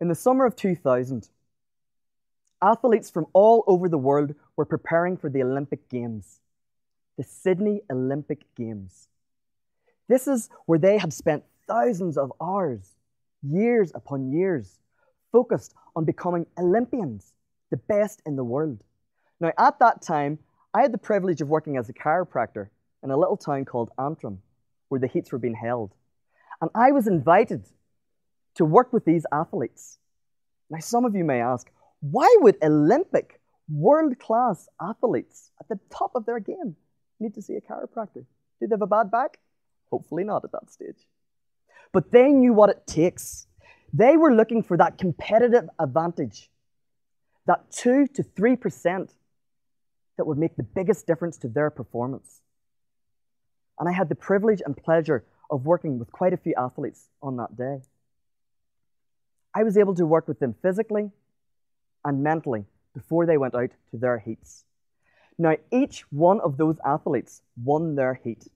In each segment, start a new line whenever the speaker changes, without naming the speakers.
In the summer of 2000, athletes from all over the world were preparing for the Olympic Games, the Sydney Olympic Games. This is where they had spent thousands of hours, years upon years, focused on becoming Olympians, the best in the world. Now, at that time, I had the privilege of working as a chiropractor in a little town called Antrim, where the heats were being held. And I was invited to work with these athletes. Now, some of you may ask, why would Olympic, world-class athletes at the top of their game need to see a chiropractor? Do they have a bad back? Hopefully not at that stage. But they knew what it takes. They were looking for that competitive advantage, that 2 to 3% that would make the biggest difference to their performance. And I had the privilege and pleasure of working with quite a few athletes on that day. I was able to work with them physically and mentally before they went out to their heats. Now, each one of those athletes won their heat.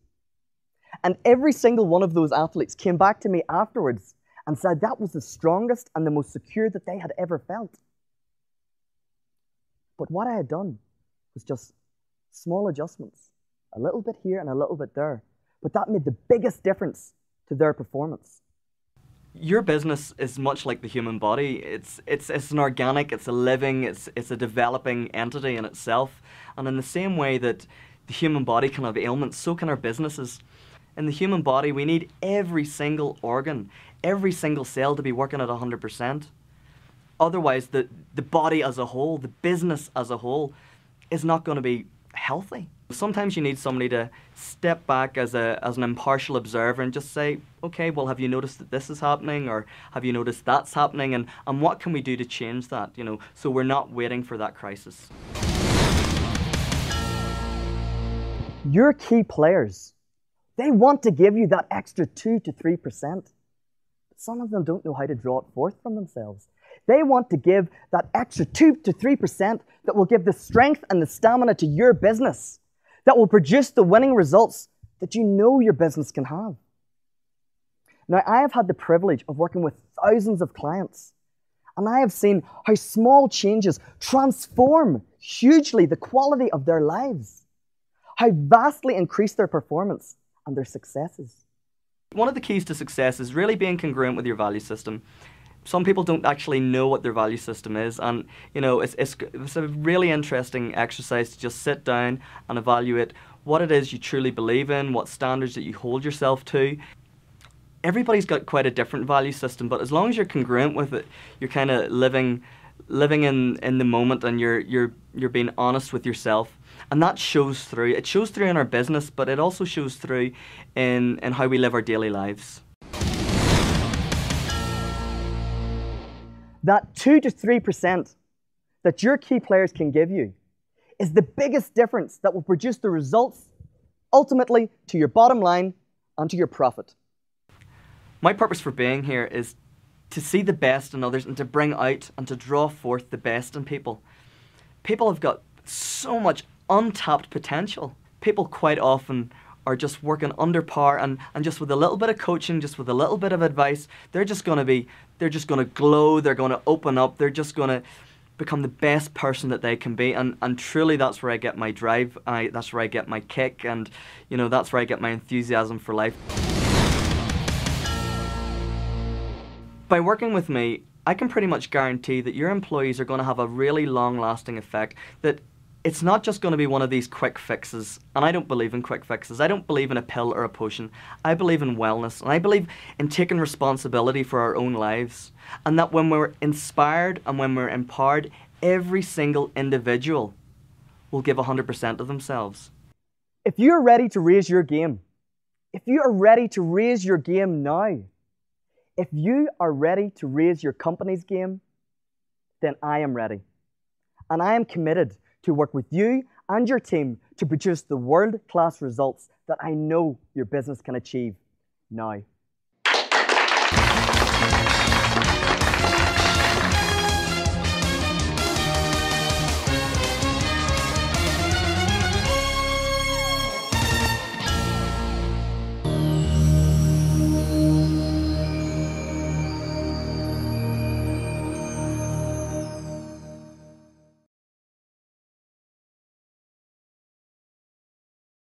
And every single one of those athletes came back to me afterwards and said that was the strongest and the most secure that they had ever felt. But what I had done was just small adjustments, a little bit here and a little bit there. But that made the biggest difference to their performance.
Your business is much like the human body. It's an organic, it's a living, it's a developing entity in itself. And in the same way that the human body can have ailments, so can our businesses. In the human body, we need every single organ, every single cell to be working at 100%. Otherwise, the body as a whole, the business as a whole, is not going to be healthy. Sometimes you need somebody to step back as an impartial observer and just say, okay, well, have you noticed that this is happening, or have you noticed that's happening, and what can we do to change that, so we're not waiting for that crisis.
Your key players, they want to give you that extra 2 to 3%. But some of them don't know how to draw it forth from themselves. They want to give that extra 2 to 3% that will give the strength and the stamina to your business, that will produce the winning results that you know your business can have. Now, I have had the privilege of working with thousands of clients, and I have seen how small changes transform hugely the quality of their lives, how vastly increase their performance and their successes.
One of the keys to success is really being congruent with your value system. Some people don't actually know what their value system is, and it's a really interesting exercise to just sit down and evaluate what it is you truly believe in, what standards that you hold yourself to. Everybody's got quite a different value system, but as long as you're congruent with it, you're kind of living in the moment, and you're being honest with yourself, and that shows through. It shows through in our business, but it also shows through in how we live our daily lives.
That 2 to 3% that your key players can give you is the biggest difference that will produce the results ultimately to your bottom line and to your profit.
My purpose for being here is to see the best in others and to bring out and to draw forth the best in people. People have got so much untapped potential. People quite often are just working under par, and just with a little bit of coaching, just with a little bit of advice, they're just going to glow, they're going to open up, they're just going to become the best person that they can be, and truly that's where I get my drive, that's where I get my kick, and that's where I get my enthusiasm for life. By working with me, I can pretty much guarantee that your employees are going to have a really long-lasting effect, that it's not just going to be one of these quick fixes, and I don't believe in quick fixes. I don't believe in a pill or a potion. I believe in wellness, and I believe in taking responsibility for our own lives, and that when we're inspired and when we're empowered, every single individual will give 100% of themselves.
If you're ready to raise your game, if you are ready to raise your game now, if you are ready to raise your company's game, then I am ready. And I am committed to work with you and your team to produce the world-class results that I know your business can achieve now.